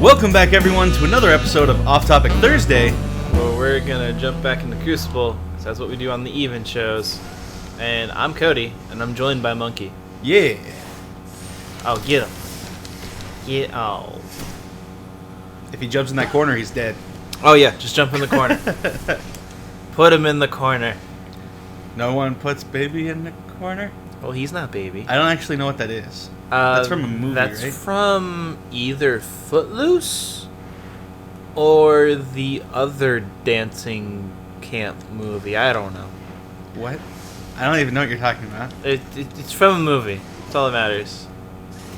Welcome back, everyone, to another episode of Off Topic Thursday. Well, we're gonna jump back into Crucible, because that's what we do on the even shows. And I'm Cody, and I'm joined by Monkey. Yeah. Oh, get him. Oh. If he jumps in that corner, he's dead. Oh yeah, just jump in the corner. Put him in the corner. No one puts baby in the corner? Well, he's not baby. I don't actually know what that is. That's from a movie, that's right? That's from either Footloose or the other dancing camp movie. I don't know. What? I don't even know what you're talking about. It's from a movie. That's all that matters.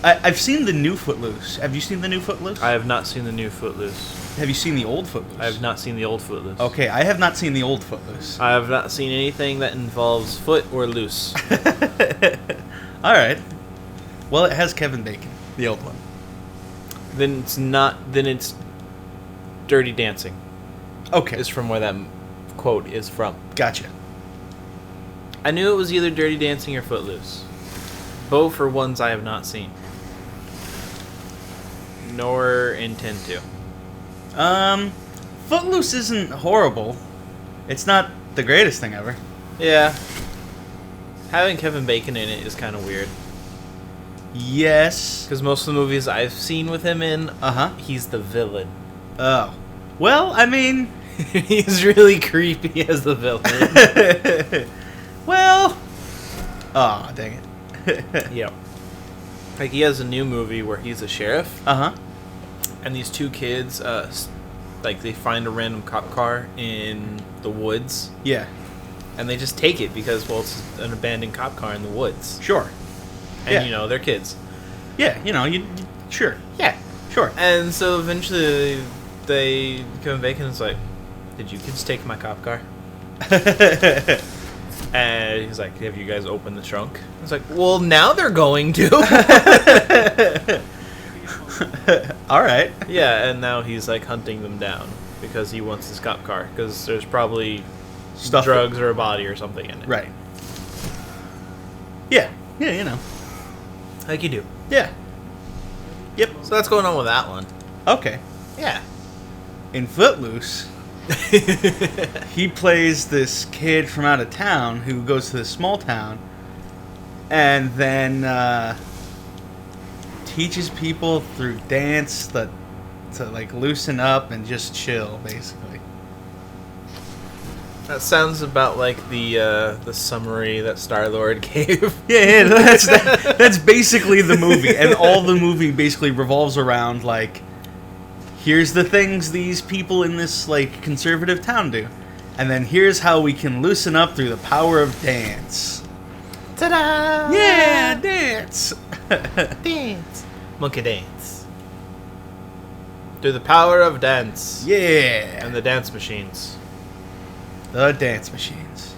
I've seen the new Footloose. Have you seen the new Footloose? I have not seen the new Footloose. Have you seen the old Footloose? I have not seen the old Footloose. Okay, I have not seen the old Footloose. I have not seen anything that involves foot or loose. Alright. Well, it has Kevin Bacon, the old one. Then it's not. Then it's Dirty Dancing. Okay. Is from where that quote is from. Gotcha. I knew it was either Dirty Dancing or Footloose. Both are ones I have not seen. Nor intend to. Footloose isn't horrible. It's not the greatest thing ever. Yeah. Having Kevin Bacon in it is kind of weird. Yes. Because most of the movies I've seen with him in, he's the villain. Oh. Well, I mean... he's really creepy as the villain. Well... Aw, dang it. Yeah. Like, he has a new movie where he's a sheriff. And these two kids, like, they find a random cop car in the woods. Yeah. And they just take it because, well, it's an abandoned cop car in the woods. Sure. And, yeah. you know, they're kids. Yeah, you know, sure. Yeah. Sure. And so eventually Kevin Bacon is like, did you kids take my cop car? And he's like, have you guys opened the trunk? I was like, well, now they're going to. All right. Yeah, and now he's like hunting them down because he wants his cop car because there's probably drugs or a body or something in it. Right. Yeah. Yeah, you know. Like you do. Yeah. Yep. So that's going on with that one. Okay. Yeah. In Footloose, he plays this kid from out of town who goes to this small town and then teaches people through dance to like loosen up and just chill, basically. That sounds about like the summary that Star-Lord gave. Yeah, that's basically the movie, and all the movie basically revolves around like, here's the things these people in this like conservative town do, and then here's how we can loosen up through the power of dance. Ta-da! Yeah, dance. Dance. Monkey dance. Through the power of dance. Yeah. And the dance machines. The dance machines.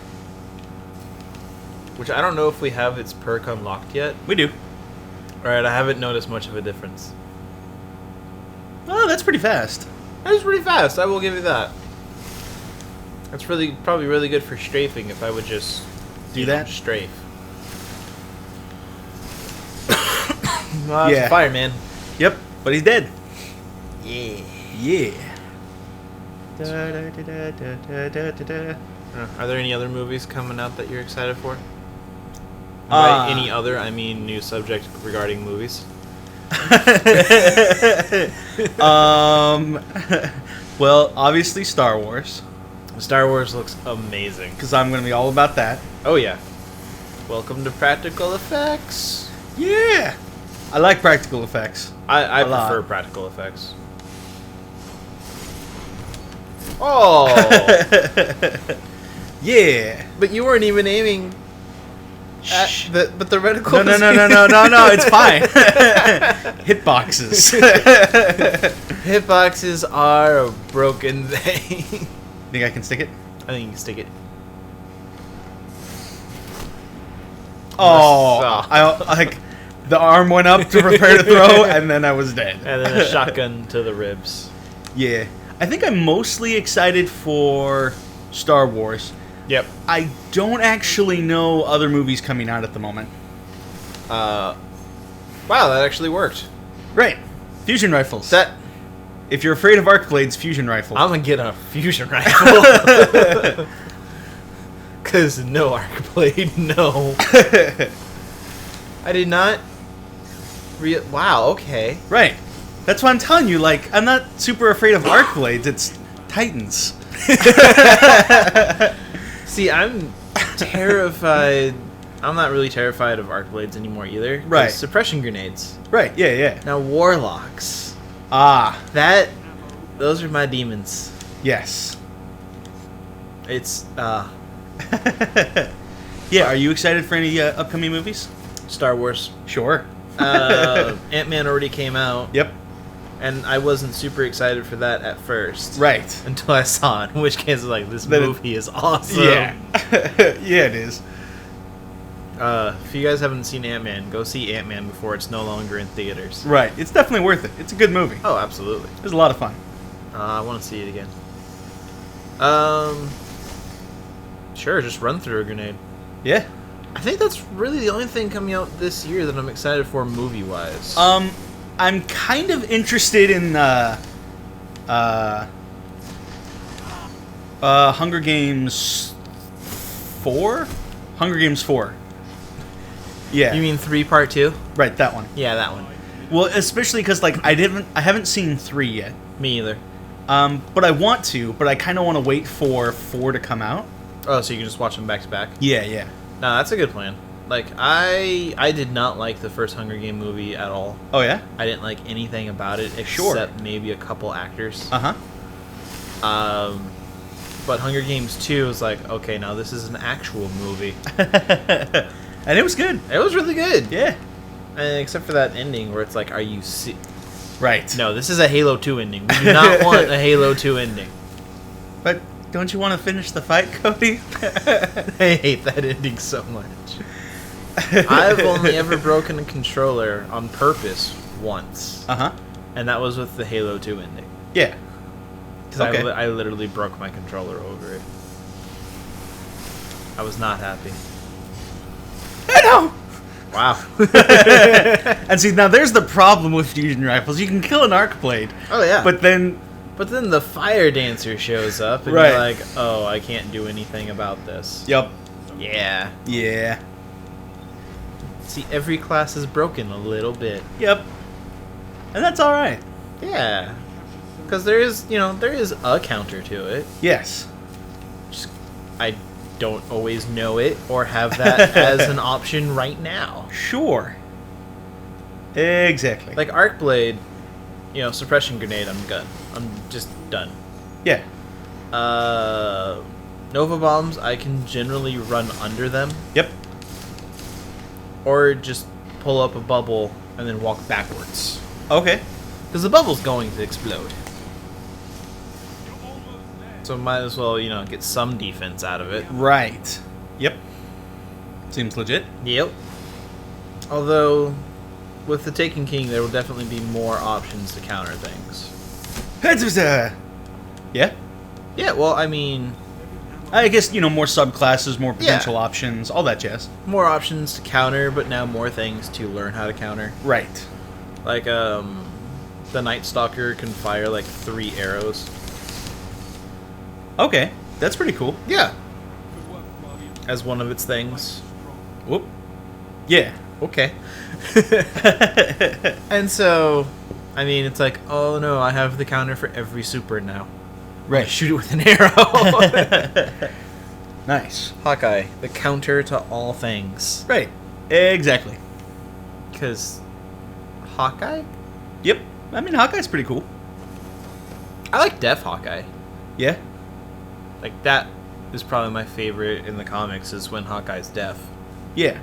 Which I don't know if we have its perk unlocked yet. We do. Alright, I haven't noticed much of a difference. Oh, that's pretty fast. That is pretty fast, I will give you that. That's probably really good for strafing if I would just do that. Strafe. Well, that's a fireman. Yep, but he's dead. Yeah. Yeah. Are there any other movies coming out that you're excited for? By any other, I mean new subject regarding movies. Well, obviously Star Wars. Star Wars looks amazing. Because I'm going to be all about that. Oh, yeah. Welcome to practical effects. Yeah. I like practical effects. I prefer practical effects. Oh. Yeah. But you weren't even aiming at but the reticle. No, it's fine. Hitboxes. Hitboxes are a broken thing. Think I can stick it? I think you can stick it. Oh, I like the arm went up to prepare to throw, and then I was dead. And then a shotgun to the ribs. Yeah, I think I'm mostly excited for Star Wars. Yep. I don't actually know other movies coming out at the moment. Wow, that actually worked. Right. Fusion rifles. That If you're afraid of arc blades, fusion rifle. I'm gonna get a fusion rifle. Cause no arc blade, no. I did not. Wow. Okay. Right. That's why I'm telling you. Like, I'm not super afraid of arc blades. It's Titans. See, I'm terrified. I'm not really terrified of arc blades anymore either. Right. Suppression grenades. Right. Yeah. Yeah. Now warlocks. Those are my demons. Yes. It's Yeah. Are you excited for any upcoming movies? Star Wars. Sure. Ant-Man already came out. Yep. And I wasn't super excited for that at first. Right. Until I saw it, in which case I was like, this movie is awesome. Yeah. Yeah, it is. If you guys haven't seen Ant-Man, go see Ant-Man before it's no longer in theaters. Right. It's definitely worth it. It's a good movie. Oh, absolutely. It was a lot of fun. I want to see it again. Sure, just run through a grenade. Yeah. I think that's really the only thing coming out this year that I'm excited for movie-wise. I'm kind of interested in Hunger Games 4? Hunger Games 4. Yeah. You mean 3 Part 2? Right, that one. Yeah, that one. Well, especially because like I haven't seen 3 yet. Me either. But I want to, but I kind of want to wait for 4 to come out. Oh, so you can just watch them back to back? Yeah, yeah. No, that's a good plan. Like, I did not like the first Hunger Game movie at all. Oh, yeah? I didn't like anything about it except maybe a couple actors. Uh-huh. But Hunger Games 2 was like, okay, now this is an actual movie. And it was good. It was really good. Yeah. Except for that ending where it's like, are you Right. No, this is a Halo 2 ending. We do not want a Halo 2 ending. But don't you want to finish the fight, Cody? I hate that ending so much. I've only ever broken a controller on purpose once. Uh-huh. And that was with the Halo 2 ending. Yeah. Because Okay. I literally broke my controller over it. I was not happy. I know! Wow. And see, now there's the problem with fusion rifles. You can kill an arc blade. Oh, yeah. But then... But then the fire dancer shows up, and Right. you're like, oh, I can't do anything about this. Yep. Yeah. Yeah. See, every class is broken a little bit. Yep. And that's alright. Yeah. Because there is a counter to it. Yes. Just, I don't always know it or have that as an option right now. Sure. Exactly. Like arc blade, suppression grenade, I'm good. I'm just done. Yeah. Nova bombs, I can generally run under them. Yep. Or just pull up a bubble and then walk backwards. Okay. Because the bubble's going to explode. So might as well, get some defense out of it. Right. Yep. Seems legit. Yep. Although, with the Taken King, there will definitely be more options to counter things. Yeah? Yeah, well, I mean... I guess, more subclasses, more potential options, all that jazz. More options to counter, but now more things to learn how to counter. Right. Like, the Night Stalker can fire, 3 arrows. Okay. That's pretty cool. Yeah. As one of its things. Whoop. Yeah. Okay. And so, I mean, it's like, oh no, I have the counter for every super now. Right. Shoot it with an arrow. Nice. Hawkeye, the counter to all things. Right. Exactly. Because Hawkeye? Yep. I mean, Hawkeye's pretty cool. I like Deaf Hawkeye. Yeah. Like, that is probably my favorite in the comics, is when Hawkeye's deaf. Yeah.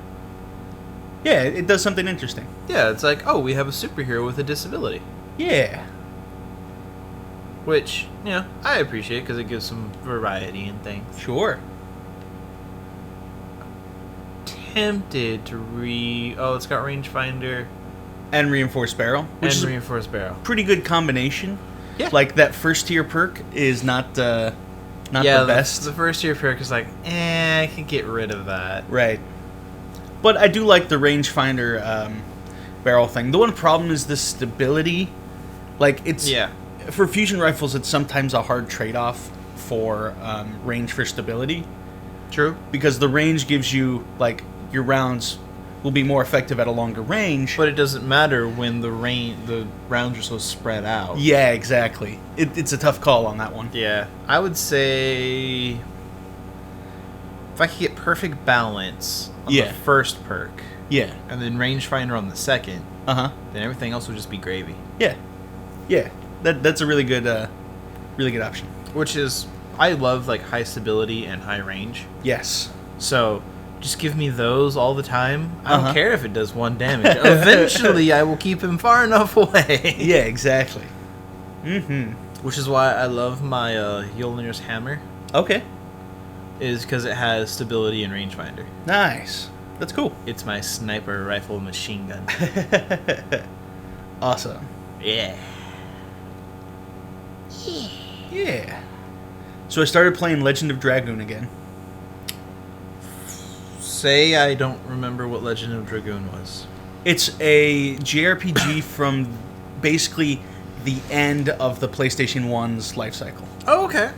Yeah, it does something interesting. Yeah, it's like, oh, we have a superhero with a disability. Yeah. Which, I appreciate because it gives some variety in things. Sure. Tempted to it's got rangefinder And reinforced barrel, which is reinforced barrel. a pretty good combination. Yeah. Like that first tier perk is not the best. The first tier perk is like, I can get rid of that. Right. But I do like the rangefinder barrel thing. The one problem is the stability. Like it's for fusion rifles, it's sometimes a hard trade-off for range for stability. True. Because the range gives you, like, your rounds will be more effective at a longer range. But it doesn't matter when the rounds are so spread out. Yeah, exactly. It's a tough call on that one. Yeah. I would say if I could get perfect balance on the first perk, and then rangefinder on the second, then everything else would just be gravy. Yeah. Yeah. That's a really good option. Which is, I love like high stability and high range. Yes. So just give me those all the time. I don't care if it does 1 damage. Eventually, I will keep him far enough away. Yeah, exactly. Which is why I love my Mjolnir's hammer. Okay. Is because it has stability and rangefinder. Nice. That's cool. It's my sniper rifle machine gun. Awesome. Yeah. Yeah. So I started playing Legend of Dragoon again. Say I don't remember what Legend of Dragoon was. It's a JRPG from basically the end of the PlayStation 1's life cycle. Oh, okay.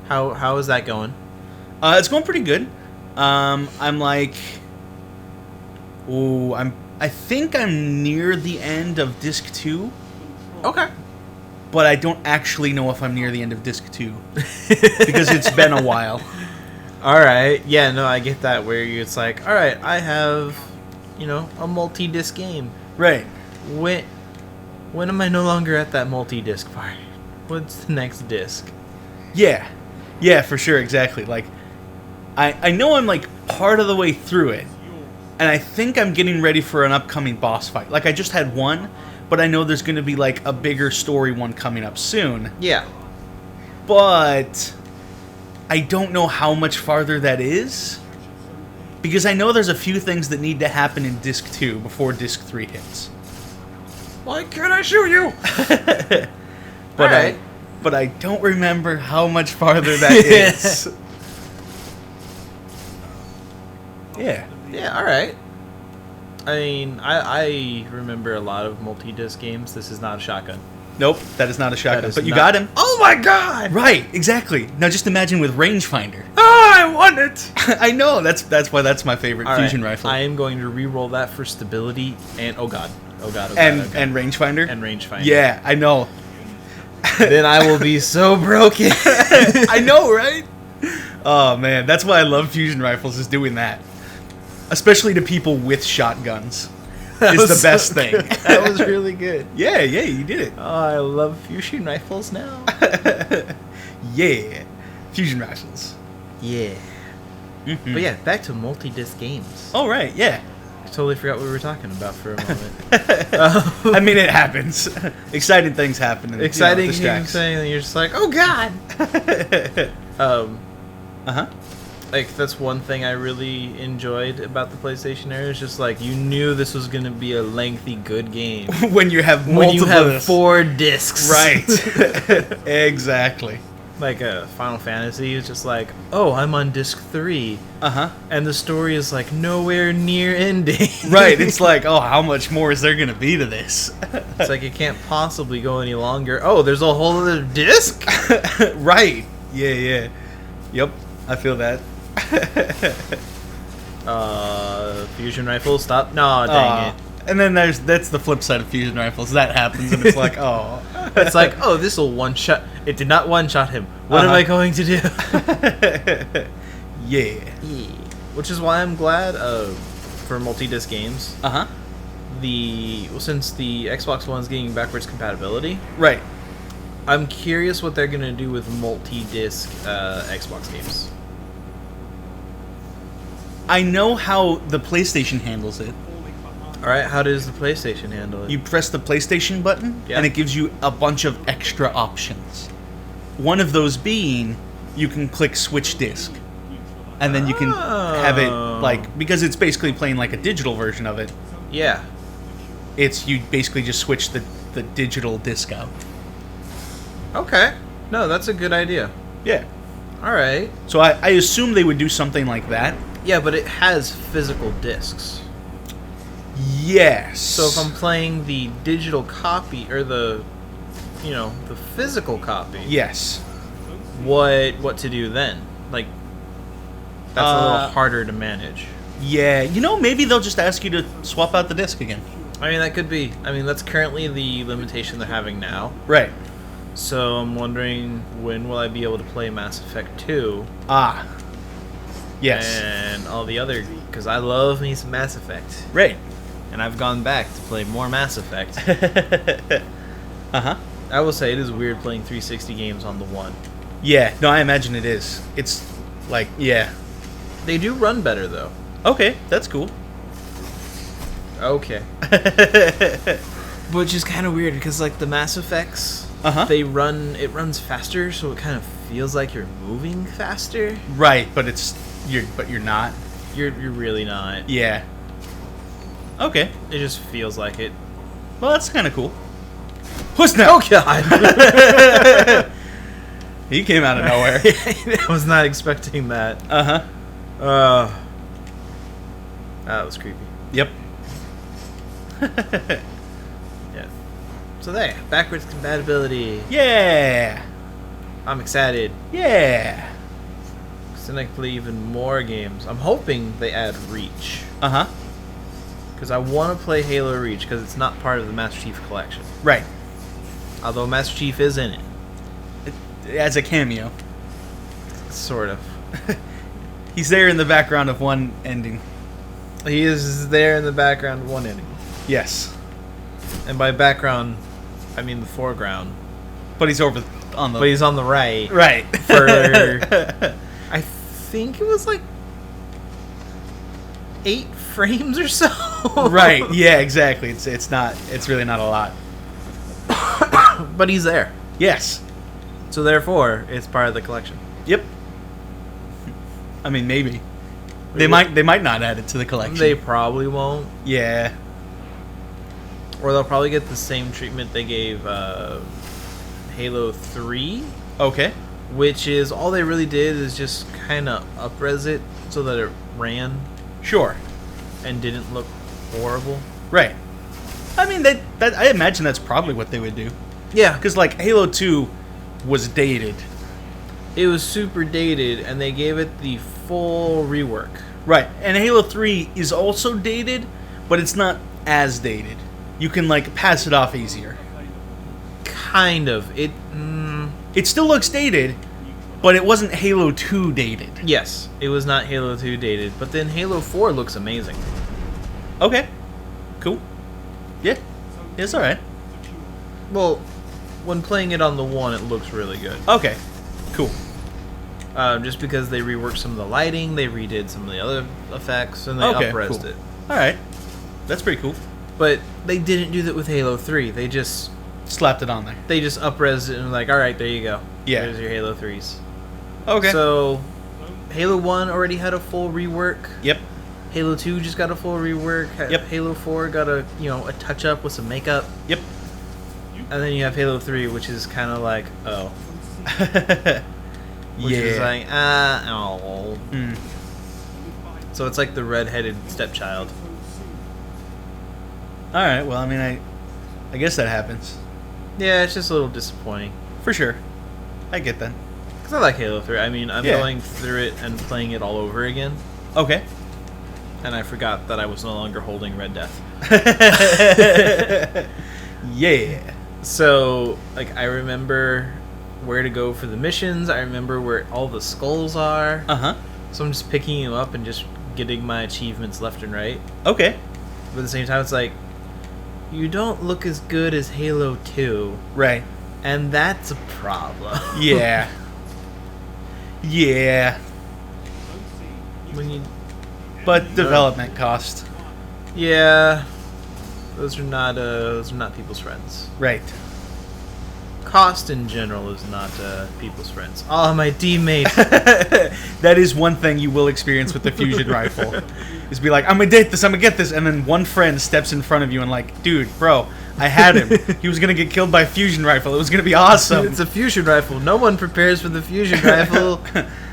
How is that going? It's going pretty good. I think I'm near the end of Disc 2. Okay. But I don't actually know if I'm near the end of Disc 2. Because it's been a while. Alright. Yeah, no, I get that, where it's like, alright, I have, a multi-disc game. Right. When am I no longer at that multi-disc part? What's the next disc? Yeah. Yeah, for sure, exactly. Like, I know I'm, like, part of the way through it. And I think I'm getting ready for an upcoming boss fight. Like, I just had one, but I know there's going to be, like, a bigger story one coming up soon. Yeah. But I don't know how much farther that is. Because I know there's a few things that need to happen in Disc 2 before Disc 3 hits. Why can't I shoot you? But I don't remember how much farther that is. Yeah. Yeah, alright. I mean, I remember a lot of multi-disc games. This is not a shotgun. Nope, that is not a shotgun. But you got him. Oh my god! Right, exactly. Now just imagine with rangefinder. Oh, I want it! I know, that's why that's my favorite fusion rifle. I am going to re-roll that for stability and and rangefinder. And rangefinder. Yeah, I know. Then I will be so broken. I know, right? Oh man, that's why I love fusion rifles, is doing that. Especially to people with shotguns. Is the best thing. That was really good. Yeah, you did it. Oh, I love fusion rifles now. Yeah. Fusion rifles. Yeah. Mm-hmm. But yeah, back to multi-disc games. Oh, right, yeah. I totally forgot what we were talking about for a moment. I mean, it happens. Exciting things happen. And, exciting things, and you're just like, oh god! Like, that's one thing I really enjoyed about the PlayStation era. It's just like, you knew this was going to be a lengthy, good game. When you have multiple... When you have 4 discs. Right. Exactly. Like, Final Fantasy is just like, oh, I'm on disc 3. And the story is, like, nowhere near ending. Right. It's like, oh, how much more is there going to be to this? It's like, it can't possibly go any longer. Oh, there's a whole other disc? Right. Yeah. Yep. I feel that. Fusion rifles, stop. No, dang it. And then that's the flip side of fusion rifles. That happens, and it's like, oh. It's like, oh, this will one-shot. It did not one-shot him. What am I going to do? Yeah. Which is why I'm glad for multi-disc games. Since the Xbox One's getting backwards compatibility. Right. I'm curious what they're going to do with multi-disc Xbox games. I know how the PlayStation handles it. Alright, how does the PlayStation handle it? You press the PlayStation button, and it gives you a bunch of extra options. One of those being, you can click switch disc. And then you can have it, like, because it's basically playing like a digital version of it. Yeah. You basically just switch the digital disc out. Okay. No, that's a good idea. Yeah. Alright. So I assume they would do something like that. Yeah, but it has physical discs. Yes. So if I'm playing the digital copy, or the the physical copy. Yes. What to do then? Like, that's a little harder to manage. Yeah, maybe they'll just ask you to swap out the disc again. I mean, that could be. I mean, that's currently the limitation they're having now. Right. So I'm wondering, when will I be able to play Mass Effect 2? Ah. Yes. And all the other... Because I love me some Mass Effect. Right. And I've gone back to play more Mass Effect. Uh-huh. I will say it is weird playing 360 games on the One. Yeah, no, I imagine it is. It's like, yeah. They do run better, though. Okay, that's cool. Okay. Which is kind of weird, because, like, the Mass Effects, it runs faster, so it kind of feels like you're moving faster. Right, but you're not. You're really not. Yeah. Okay. It just feels like it. Well, that's kind of cool. Who's now? Oh, God. He came out of nowhere. I was not expecting that. Uh-huh. That was creepy. Yep. Yeah. So there, backwards compatibility. Yeah. I'm excited. Yeah. So then I can play even more games. I'm hoping they add Reach. Uh-huh. Because I want to play Halo Reach, because it's not part of the Master Chief Collection. Right. Although Master Chief is in it. As a cameo. Sort of. He's there in the background of one ending. He is there in the background of one ending. Yes. And by background, I mean the foreground. But he's over on the... But he's on the right. Right. For... I think it was like 8 frames or so. Right. Yeah, exactly. It's really not a lot. But he's there. Yes. So therefore, it's part of the collection. Yep. I mean, maybe. They might not add it to the collection. They probably won't. Yeah. Or they'll probably get the same treatment they gave Halo 3. Okay. Which is, all they really did is just kind of up-res it so that it ran. Sure. And didn't look horrible. Right. I mean, I imagine that's probably what they would do. Yeah. Because, like, Halo 2 was dated. It was super dated, and they gave it the full rework. Right. And Halo 3 is also dated, but it's not as dated. You can, like, pass it off easier. Kind of. It still looks dated, but it wasn't Halo 2 dated. Yes, it was not Halo 2 dated, but then Halo 4 looks amazing. Okay. Cool. Yeah. It's alright. Well, when playing it on the One, it looks really good. Okay. Cool. Just because they reworked some of the lighting, they redid some of the other effects, and they up-resed it. Alright. That's pretty cool. But they didn't do that with Halo 3. They just... slapped it on there. They just up-resed it and like, alright, there you go. Yeah. There's your Halo 3s. Okay. So, Halo 1 already had a full rework. Yep. Halo 2 just got a full rework. Yep. Halo 4 got a touch-up with some makeup. Yep. And then you have Halo 3, which is kind of like, oh. Which yeah. is like, oh. Mm. So it's like the red-headed stepchild. Alright, well, I mean, I guess that happens. Yeah, it's just a little disappointing. For sure. I get that. Because I like Halo 3. I mean, I'm going through it and playing it all over again. Okay. And I forgot that I was no longer holding Red Death. Yeah. So, like, I remember where to go for the missions. I remember where all the skulls are. Uh-huh. So I'm just picking them up and just getting my achievements left and right. Okay. But at the same time, it's like, you don't look as good as Halo 2. Right. And that's a problem. Yeah. Yeah. When you... But development cost. Yeah. Those are not people's friends. Right. Cost in general is not people's friends. Oh, my teammate. That is one thing you will experience with the fusion rifle. Is be like, I'm gonna get this, and then one friend steps in front of you and like, dude, bro, I had him. He was gonna get killed by a fusion rifle. It was gonna be awesome. It's a fusion rifle. No one prepares for the fusion rifle,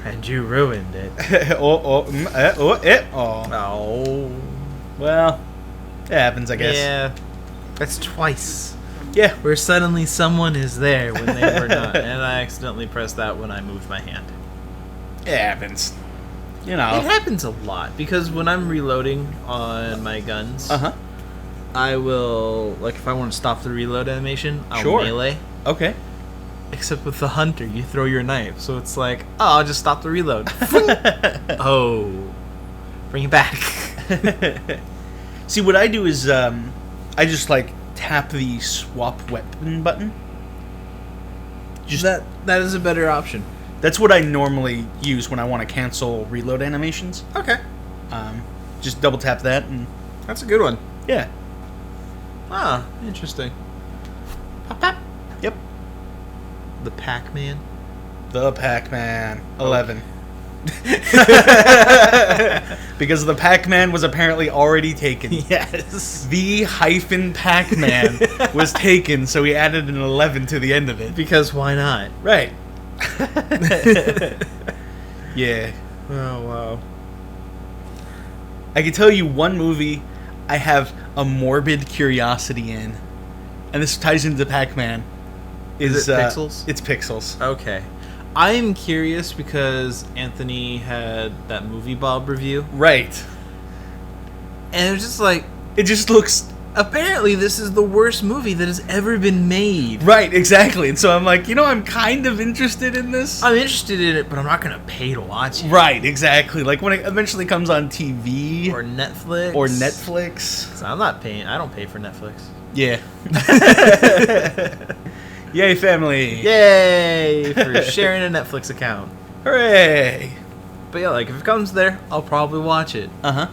and you ruined it. Oh. Oh. Well, it happens, I guess. Yeah. That's twice. Yeah. Where suddenly someone is there when they were not. And I accidentally pressed that when I moved my hand. It happens. You know. It happens a lot. Because when I'm reloading on my guns, I will, like, if I want to stop the reload animation, I'll melee. Okay. Except with the hunter, you throw your knife. So it's like, oh, I'll just stop the reload. Oh. Bring it back. See, what I do is I just, like, tap the swap weapon button. Just that is a better option. That's what I normally use when I want to cancel reload animations. Okay. Just double tap that and... That's a good one. Yeah. Ah, interesting. Pop, pop. Yep. The Pac-Man. The Pac-Man. 11. Because the Pac-Man was apparently already taken. Yes. The hyphen Pac-Man was taken, so we added an 11 to the end of it. Because why not? Right. Yeah. Oh, wow. I can tell you one movie I have a morbid curiosity in, and this ties into Pac-Man. Is it Pixels? It's Pixels. Okay. I am curious because Anthony had that Movie Bob review. Right. And it was just like... It just looks... Apparently this is the worst movie that has ever been made. Right, exactly. And so I'm like, I'm kind of interested in this. I'm interested in it, but I'm not going to pay to watch it. Right, exactly. Like when it eventually comes on TV. Or Netflix. So I'm not paying. I don't pay for Netflix. Yeah. Yay, family. Yay for sharing a Netflix account. Hooray. But yeah, like if it comes there, I'll probably watch it. Uh-huh.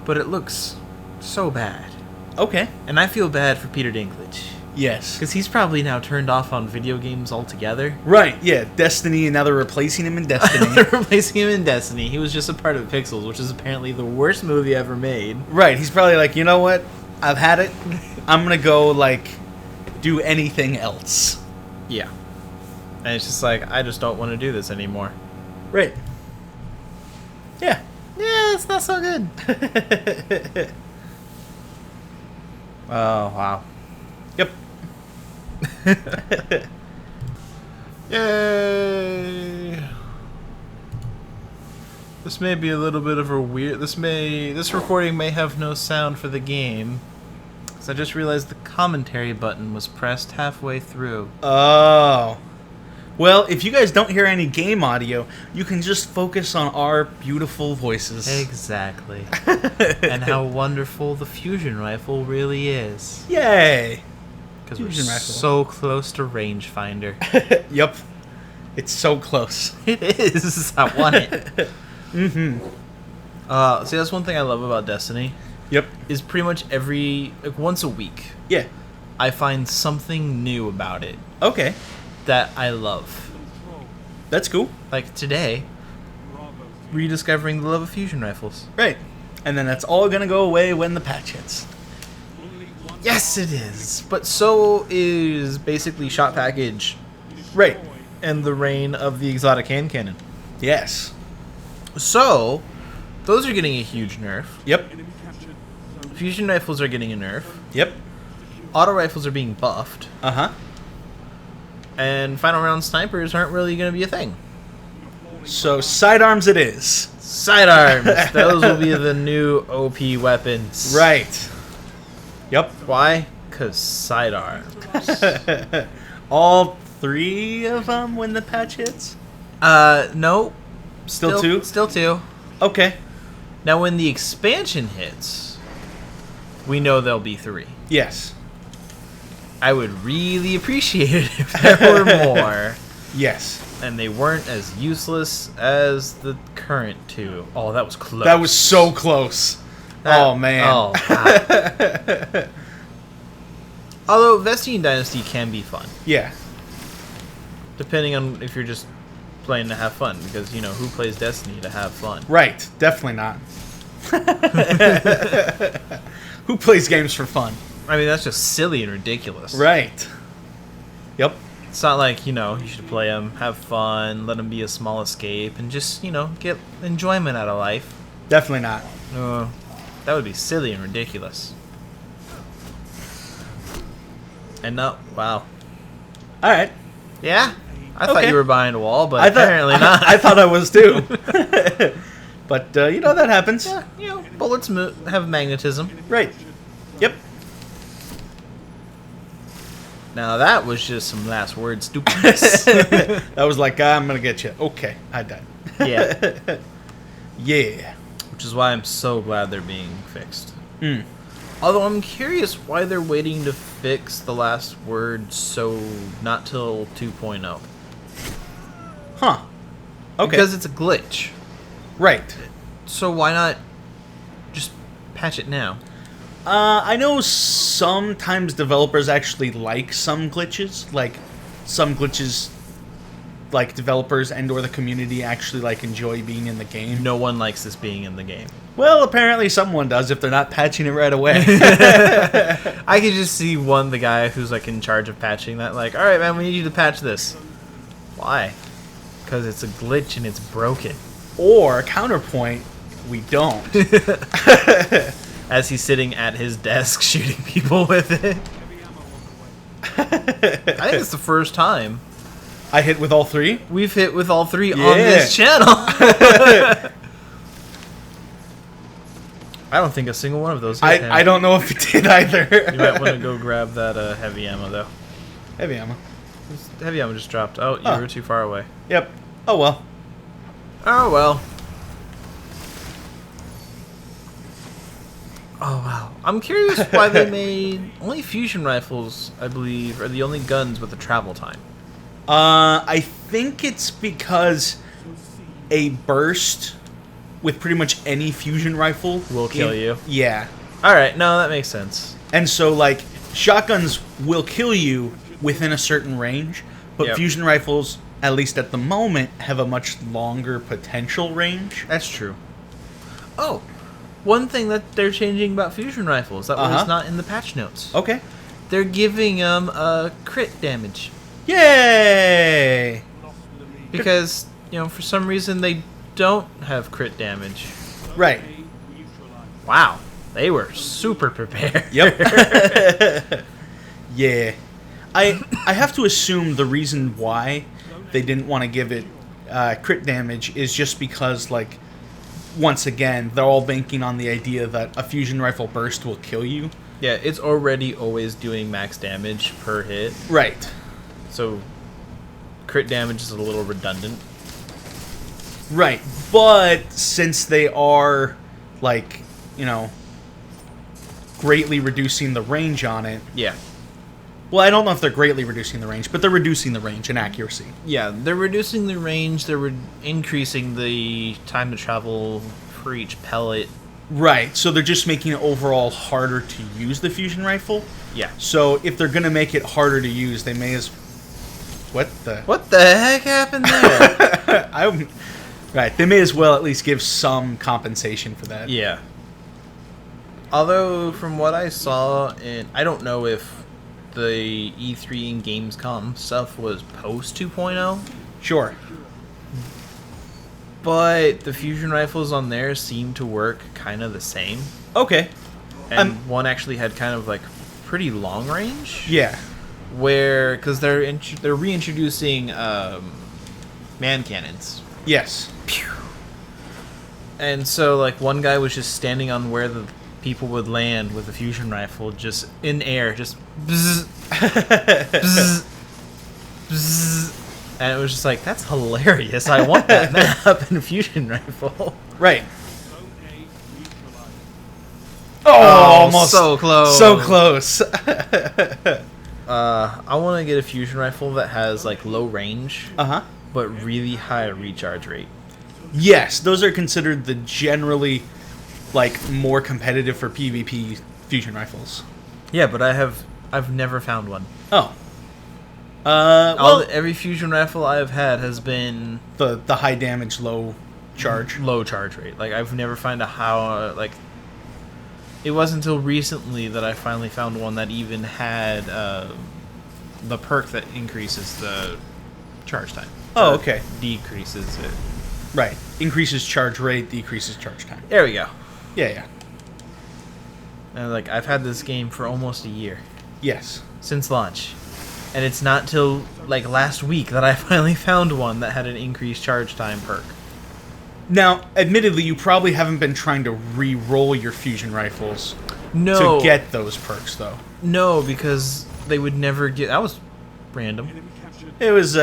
But it looks so bad. Okay. And I feel bad for Peter Dinklage. Yes. Because he's probably now turned off on video games altogether. Right, yeah. Destiny, and now they're replacing him in Destiny. They're replacing him in Destiny. He was just a part of Pixels, which is apparently the worst movie ever made. Right, he's probably like, you know what? I've had it. I'm going to go, like, do anything else. Yeah. And it's just like, I just don't want to do this anymore. Right. Yeah. Yeah, it's not so good. Oh, wow. Yep. Yay! This may be a little bit of a weird... This recording may have no sound for the game. Because I just realized the commentary button was pressed halfway through. Oh. Well, if you guys don't hear any game audio, you can just focus on our beautiful voices. Exactly. And how wonderful the fusion rifle really is. Yay! Because we're so close to rangefinder. Yep. It's so close. It is. I want it. Mm-hmm. See, that's one thing I love about Destiny. Yep. Is pretty much once a week. Yeah. I find something new about it. Okay. That I love. That's cool. Like today, rediscovering the love of fusion rifles. Right. And then that's all gonna go away when the patch hits. Yes, it is. But so is basically shot package. Right. And the reign of the exotic hand cannon. Yes. So, those are getting a huge nerf. Yep. Fusion rifles are getting a nerf. Yep. Auto rifles are being buffed. Uh-huh. And final round snipers aren't really going to be a thing. So, sidearms it is. Sidearms. Those will be the new OP weapons. Right. Yep. Why? Because sidearms. All 3 of them when the patch hits? No. Still 2? Still 2. Okay. Now, when the expansion hits, we know there'll be 3. Yes. I would really appreciate it if there were more. Yes. And they weren't as useless as the current 2. Oh, that was close. That was so close. Oh, man. Oh, God. Although, Vestian Dynasty can be fun. Yeah. Depending on if you're just playing to have fun. Because, who plays Destiny to have fun? Right. Definitely not. Who plays games for fun? I mean, that's just silly and ridiculous. Right. Yep. It's not like, you should play them, have fun, let them be a small escape, and just, get enjoyment out of life. Definitely not. That would be silly and ridiculous. And no, wow. All right. Yeah, I thought Okay. you were behind a wall, but apparently not. I thought I was too. But that happens. Yeah, bullets have magnetism. Right. Yep. Now that was just some last word stupidness. That was like, I'm gonna get you. Okay, I died. Yeah. Yeah. Which is why I'm so glad they're being fixed. Mm. Although I'm curious why they're waiting to fix the last word so not till 2.0. Huh. Okay. Because it's a glitch. Right. So why not just patch it now? I know sometimes developers actually like some glitches. Like, some glitches, like, developers and or the community actually, like, enjoy being in the game. No one likes this being in the game. Well, apparently someone does if they're not patching it right away. I could just see the guy who's, like, in charge of patching that, like, alright, man, we need you to patch this. Why? Because it's a glitch and it's broken. Or, counterpoint, we don't. As he's sitting at his desk shooting people with it. I think it's the first time I hit with all three? we've hit with all three on Yeah. this channel. I don't think a single one of those hit him. I don't know if it did either. You might want to go grab that heavy ammo, though. Heavy ammo. Heavy ammo just dropped. Oh, you Oh. were too far away. Yep. Oh well. Oh, well. Oh, wow. I'm curious why they made... Only fusion rifles, I believe, are the only guns with a travel time. I think it's because a burst with pretty much any fusion rifle Will kill you. Yeah. Alright, no, that makes sense. And so, like, shotguns will kill you within a certain range, but Yep. fusion rifles, at least at the moment, have a much longer potential range. That's true. Oh, one thing that they're changing about fusion rifles that was not in the patch notes. Okay. They're giving them crit damage. Yay! Because, for some reason they don't have crit damage. Right. Wow. They were super prepared. Yep. Yeah. I have to assume the reason why they didn't want to give it crit damage is just because, like, once again, they're all banking on the idea that a fusion rifle burst will kill you. Yeah, it's already always doing max damage per hit. Right. So crit damage is a little redundant. Right. But since they are, like, greatly reducing the range on it. Yeah. Well, I don't know if they're greatly reducing the range, but they're reducing the range and accuracy. Yeah, they're reducing the range, they're increasing the time to travel for each pellet. Right, so they're just making it overall harder to use the fusion rifle. Yeah. So if they're going to make it harder to use, they may as... What the heck happened there? Right, they may as well at least give some compensation for that. Yeah. Although, from what I saw, and I don't know if the E3 and Gamescom stuff was post 2.0. Sure. But the fusion rifles on there seem to work kind of the same. Okay. And one actually had kind of like pretty long range. Yeah. Where, because they're reintroducing man cannons. Yes. Pew. And so like one guy was just standing on where the people would land with a fusion rifle, just in air, just bzz, bzz, bzz. And it was just like, that's hilarious. I want that map in a fusion rifle. Right. Oh, almost so close. So close. I want to get a fusion rifle that has like low range, but really high recharge rate. Yes, those are considered the generally, like, more competitive for PvP fusion rifles. Yeah, but I've never found one. Oh. Every fusion rifle I've had has been the high damage, low charge. Low charge rate. Like, I've never found it wasn't until recently that I finally found one that even had the perk that increases the charge time. Oh, okay. Decreases it. Right. Increases charge rate, decreases charge time. There we go. Yeah, yeah. And I've had this game for almost a year. Yes. since launch. And it's not till like last week that I finally found one that had an increased charge time perk. Now, admittedly, you probably haven't been trying to re-roll your fusion rifles No. to get those perks, though. No, because they would never get... That was random. It was,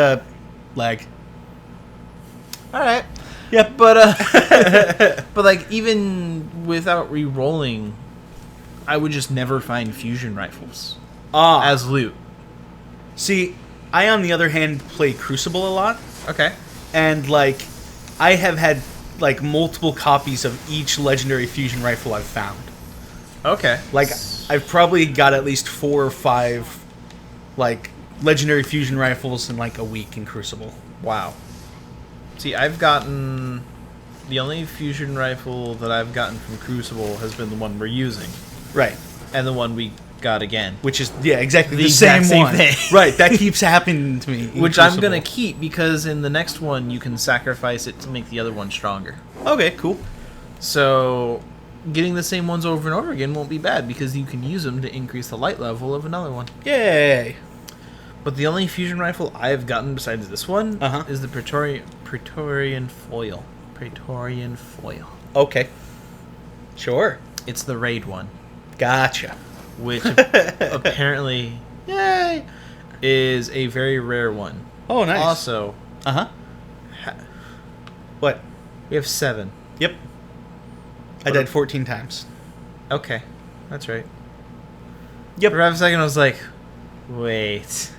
lag. Alright. Yep. But, but like, even without re-rolling, I would just never find fusion rifles as loot. See, I, on the other hand, play Crucible a lot. Okay. And, like, I have had, like, multiple copies of each legendary fusion rifle I've found. Okay. Like, I've probably got at least 4 or 5, like, legendary fusion rifles in, like, a week in Crucible. Wow. See, I've gotten... The only fusion rifle that I've gotten from Crucible has been the one we're using. Right. And the one we got again. Which is, yeah, exactly the exact same same one. thing. Right, that keeps happening to me. in Which I'm Crucible. going to keep, because in the next one, you can sacrifice it to make the other one stronger. Okay, cool. So, getting the same ones over and over again won't be bad, because you can use them to increase the light level of another one. Yay. But the only fusion rifle I've gotten besides this one Uh-huh. is the Praetorian Foil. Praetorian Foil. Okay. Sure. It's the raid one, Gotcha. which apparently, yay, is a very rare one. Oh, nice. Also, Uh-huh. What? we have 7. Yep. I died 14 times. Okay, that's right. Yep. For a second, I was like, wait.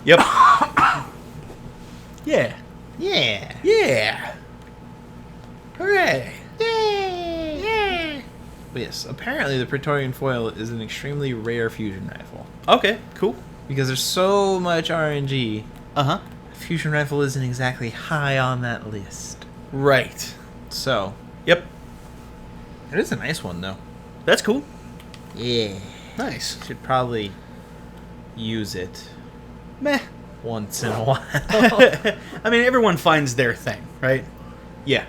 Yep. Yeah. Yeah. Yeah. Hooray. Yay. But yes, apparently the Praetorian Foil is an extremely rare fusion rifle. Okay, cool. Because there's so much RNG, Uh-huh. fusion rifle isn't exactly high on that list. Right. So, Yep. it is a nice one, though. That's cool. Yeah. Nice. Should probably use it Meh. once in a while. I mean, everyone finds their thing, right? Yeah.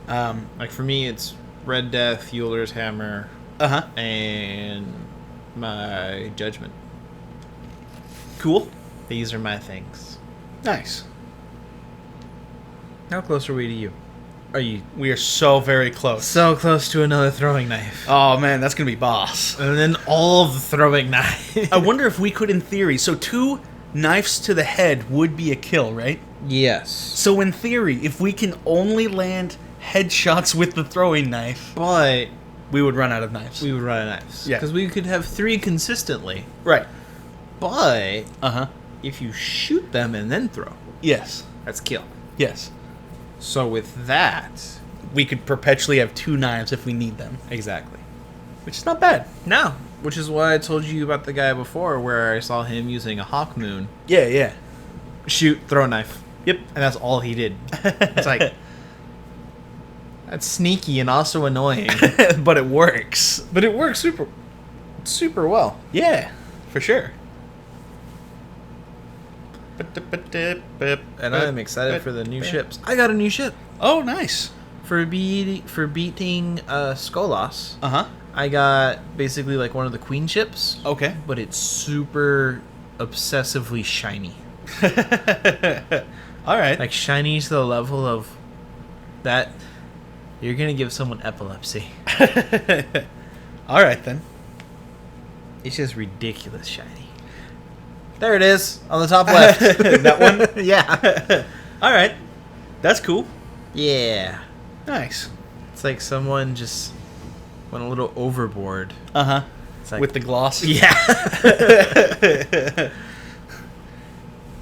Um, Like, for me, it's Red Death, Euler's Hammer, uh-huh. and my Judgment. Cool. These are my things. Nice. How close are we to you? Are you We are so very close. so close to another throwing knife? Oh, man, that's going to be boss. And then all of the throwing knives. I wonder if we could, in theory, so 2 knives to the head would be a kill, right? Yes. So in theory, if we can only land headshots with the throwing knife, But we would run out of knives. we would run out of knives. Yeah. Because we could have 3 consistently. Right. But Uh-huh. if you shoot them and then throw, Yes. that's kill. Yes. So with that... We could perpetually have 2 knives if we need them, Exactly. which is not bad. No. Which is why I told you about the guy before where I saw him using a hawk moon. Yeah, yeah. Shoot, throw a knife. Yep. And that's all he did. It's like... That's sneaky and also annoying. But it works. But it works super well. Yeah, for sure. And I'm excited for the new ships. I got a new ship. Oh, nice. For beating Skolas, Uh-huh. I got basically like one of the queen ships, Okay. but it's super obsessively shiny. All right. Like shiny to the level of that you're gonna give someone epilepsy. All right, then. It's just ridiculous shiny. There it is on the top left. That one? Yeah. All right. That's cool. Yeah. Nice. It's like someone just went a little overboard. Uh-huh. It's like, With the gloss. yeah.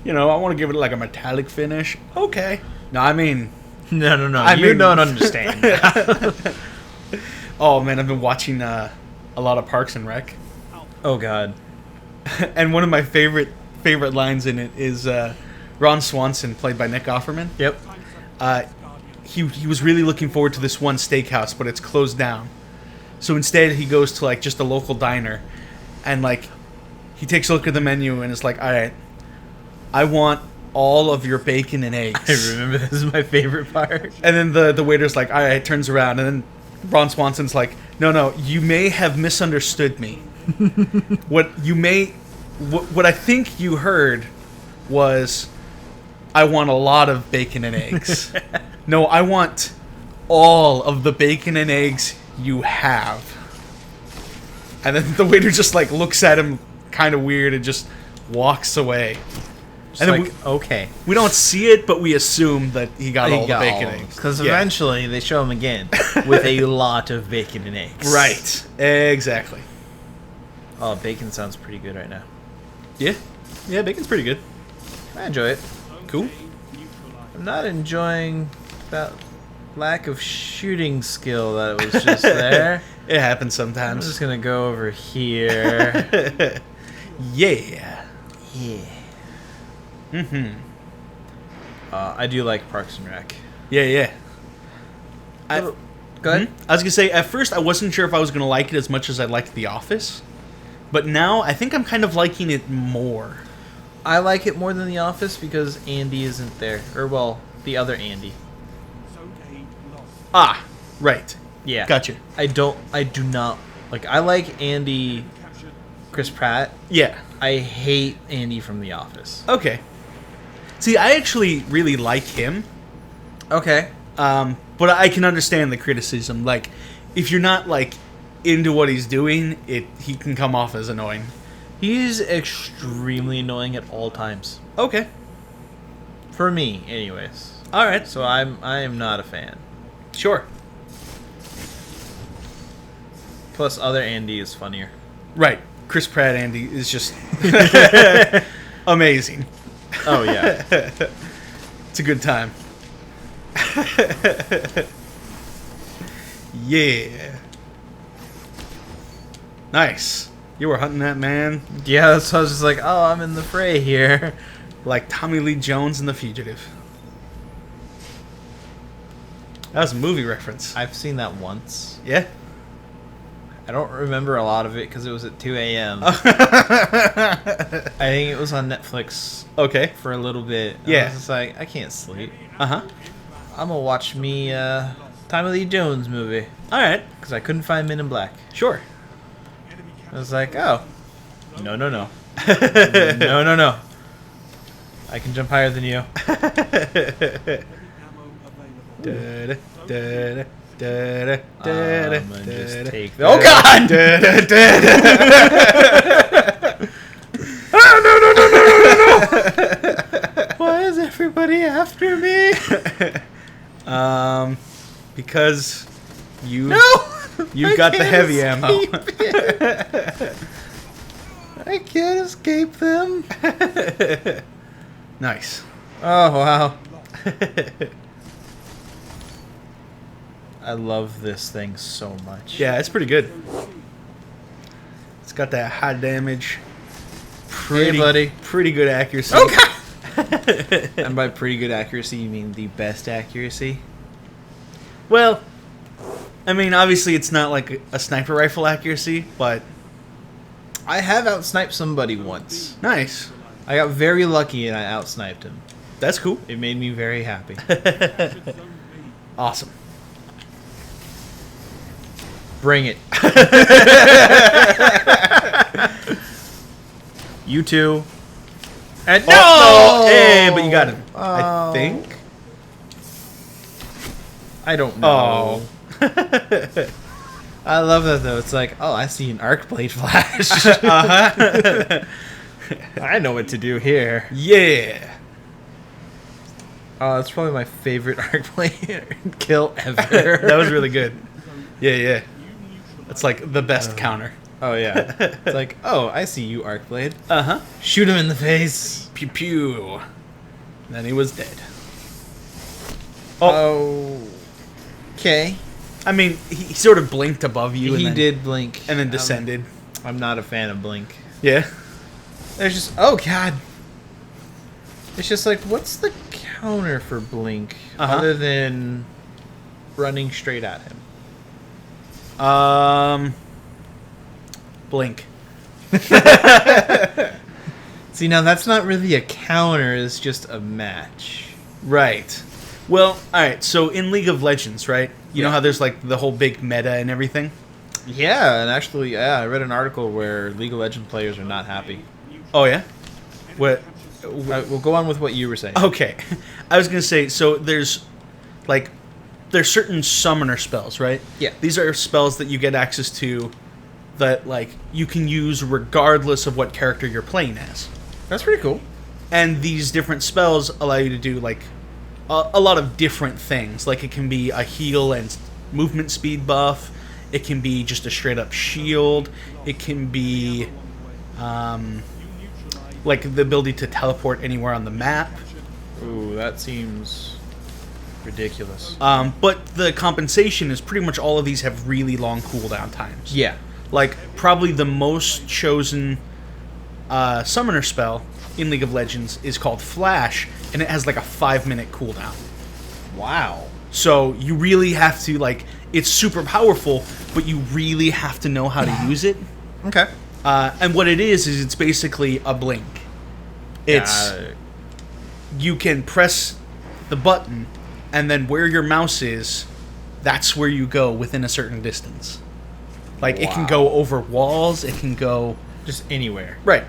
You know, I want to give it like a metallic finish. Okay. No, I mean... No. I You mean- don't understand. Oh, man, I've been watching a lot of Parks and Rec. Oh God. And one of my favorite lines in it is Ron Swanson, played by Nick Offerman. Yep. He was really looking forward to this one steakhouse, but it's closed down. So instead, he goes to like just a local diner, and like he takes a look at the menu and is like, "All right, I want all of your bacon and eggs." I remember this is my favorite part. And then the waiter's like, "All right," turns around, and then Ron Swanson's like, No. You may have misunderstood me. What I think you heard was, I want a lot of bacon and eggs. No, I want all of the bacon and eggs you have. And then the waiter just like looks at him kind of weird and just walks away. Just and then like, okay. we don't see it, but we assume that he got all the bacon and eggs. Because eventually they show him again with a lot of bacon and eggs. Right. Exactly. Oh, bacon sounds pretty good right now. Yeah. Yeah, bacon's pretty good. I enjoy it. Cool. I'm not enjoying that lack of shooting skill that was just there. It happens I'm sometimes. just gonna go over here. Yeah. Yeah. Mm-hmm. I do like Parks and Rec. Yeah. Go ahead. I was gonna say, at first I wasn't sure if I was gonna like it as much as I liked The Office, but now I think I'm kind of liking it more. I like it more than The Office because Andy isn't there. Or, well, the other Andy. Ah, right. Yeah. Gotcha. I do not... Like, I like Andy... Chris Pratt. Yeah. I hate Andy from The Office. Okay. See, I actually really like him. Okay. But I can understand the criticism. Like, if you're not, like, into what he's doing, he can come off as annoying. He's extremely annoying at all times. Okay. For me, anyways. Alright. So I am not a fan. Sure. Plus, other Andy is funnier. Right. Chris Pratt Andy is just amazing. Oh, yeah. It's a good time. Yeah. Nice. You were hunting that man Yeah, that's why I was just like, oh, I'm in the fray here. like Tommy Lee Jones in The Fugitive. That was a movie reference. I've seen that once. Yeah? I don't remember a lot of it because it was at 2 a.m. Oh. I think it was on Netflix Okay. for a little bit. Yeah. I was just like, I can't sleep. Uh-huh. I'm going to watch me Tommy Lee Jones movie Alright. because I couldn't find Men in Black. Sure. I was like, oh. No. No. I can jump higher than you. Just take oh God! No! Why is everybody after me? Because you've I got the can't heavy ammo. escape it. I can't escape them. Nice. Oh wow. I love this thing so much. Yeah, it's pretty good. It's got that high damage. Hey, buddy. Pretty good accuracy. Oh God! And by pretty good accuracy, you mean the best accuracy? Well, I mean, obviously it's not like a sniper rifle accuracy, but I have outsniped somebody once. nice. I got very lucky and I outsniped him. That's cool. It made me very happy. Awesome. Bring it. You two. And no! Oh, no! Hey, but you got him. I Oh. think. I don't know. Oh. I love that though. It's like, oh, I see an arc blade flash. Uh-huh. I know what to do here. Yeah. Oh, that's probably my favorite arc blade kill ever. That was really good. Yeah. That's like the best counter. Oh yeah. It's like, oh, I see you, arc blade. Uh-huh. Shoot him in the face. Pew pew. Then he was dead. Oh. Okay. I mean, he sort of blinked above you. He and then, did blink. And then descended. I'm not a fan of blink. Yeah. There's just, oh god. It's just like, what's the counter for blink other than running straight at him? Blink. See, now that's not really a counter, it's just a match. Right. Well, alright, so in League of Legends, right? You know Yeah. how there's like the whole big meta and everything? Yeah, and actually, yeah, I read an article where League of Legends players are not happy. Oh yeah. What? We'll go on with what you were saying. Okay, I was gonna say, so there's certain summoner spells, right? Yeah. These are spells that you get access to that like you can use regardless of what character you're playing as. That's pretty cool. And these different spells allow you to do like a lot of different things. Like it can be a heal and movement speed buff. It can be just a straight up shield. It can be like the ability to teleport anywhere on the map. Ooh, that seems ridiculous. But the compensation is pretty much all of these have really long cooldown times. Yeah. Like, probably the most chosen summoner spell in League of Legends is called Flash, and it has like a 5-minute cooldown. Wow. So you really have to, like, it's super powerful, but you really have to know how to use it. Okay. And what it is it's basically a blink. It's you can press the button, and then where your mouse is, that's where you go within a certain distance. Like, it can go over walls, it can go... Just anywhere. Right.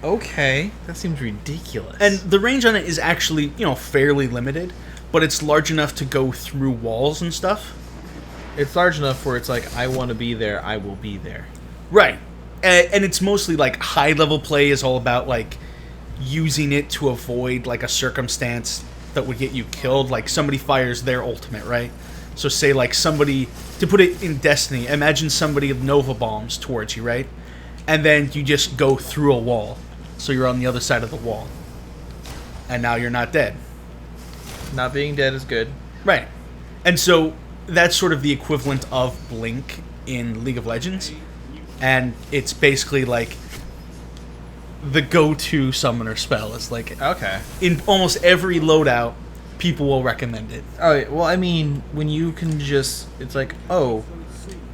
Okay. That seems ridiculous. And the range on it is actually, fairly limited, but it's large enough to go through walls and stuff. It's large enough where it's like, I want to be there, I will be there. Right. And it's mostly, like, high-level play is all about, like, using it to avoid, like, a circumstance that would get you killed. Like, somebody fires their ultimate, right? So say, like, somebody... To put it in Destiny, imagine somebody Nova bombs towards you, right? And then you just go through a wall. So you're on the other side of the wall. And now you're not dead. Not being dead is good. Right. And so that's sort of the equivalent of Blink in League of Legends. And it's basically like the go-to summoner spell. Is like... Okay. In almost every loadout, people will recommend it. Oh, well, I mean, when you can just... It's like, oh...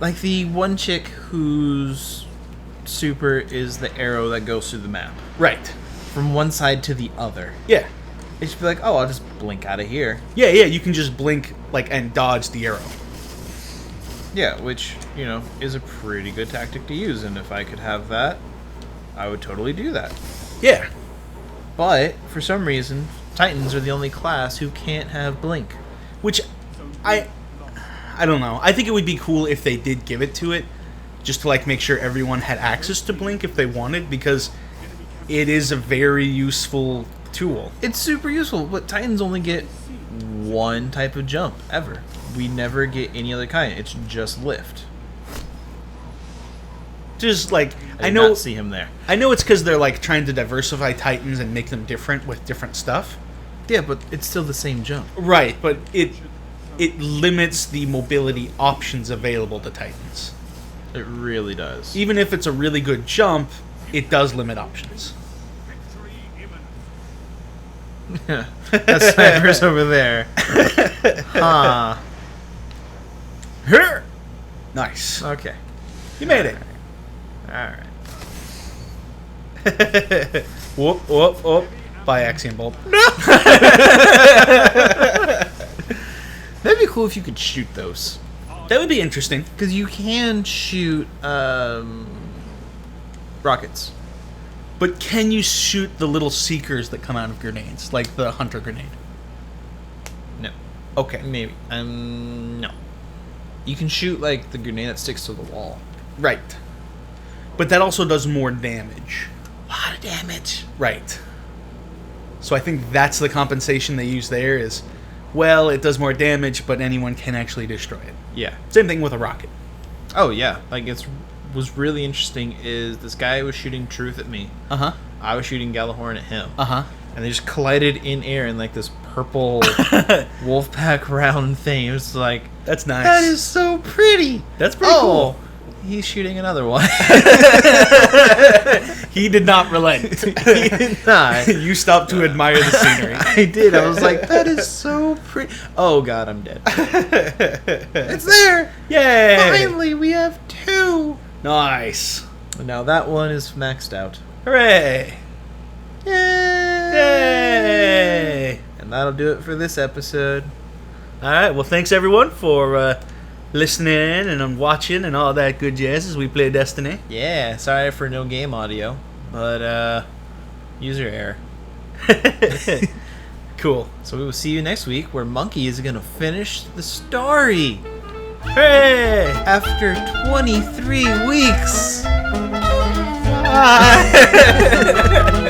Like the one chick whose super is the arrow that goes through the map. Right. From one side to the other. Yeah. It should be like, oh, I'll just blink out of here. Yeah, you can just blink, like, and dodge the arrow. Yeah, which, is a pretty good tactic to use, and if I could have that, I would totally do that. Yeah. But, for some reason, Titans are the only class who can't have blink. Which, I don't know. I think it would be cool if they did give it to it, just to, like, make sure everyone had access to blink if they wanted, because it is a very useful tool. It's super useful, but Titans only get one type of jump, ever. We never get any other kind. It's just lift. Just, like, I did not see him there. I know it's because they're, like, trying to diversify Titans and make them different with different stuff. Yeah, but it's still the same jump. Right, but it limits the mobility options available to Titans. It really does. Even if it's a really good jump, it does limit options. That sniper's over there. Huh. Nice. Okay. You made it. Alright. Whoop, whoop, whoop. By Axiom Bolt. No! That'd be cool if you could shoot those. That would be interesting. Because you can shoot rockets. But can you shoot the little seekers that come out of grenades? Like the hunter grenade? No. Okay. Maybe. No. You can shoot, like, the grenade that sticks to the wall. Right. But that also does more damage. A lot of damage. Right. So I think that's the compensation they use there is, well, it does more damage, but anyone can actually destroy it. Yeah. Same thing with a rocket. Oh, yeah. Like, was really interesting is this guy was shooting Truth at me. Uh-huh. I was shooting Galahorn at him. Uh-huh. And they just collided in air in, like, this purple Wolfpack round thing. It was like... That's nice. That is so pretty! That's pretty cool. He's shooting another one. He did not relent. He did not. You stopped to admire the scenery. I did. I was like, that is so pretty. Oh, God, I'm dead. It's there! Yay! Finally, we have 2! Nice. Now that one is maxed out. Hooray! Yay! Yay! And that'll do it for this episode. All right. Well, thanks everyone for listening and watching and all that good jazz as we play Destiny. Yeah, sorry for no game audio, but user error. Cool. So we will see you next week where Monkey is going to finish the story Hooray! after 23 weeks. Bye.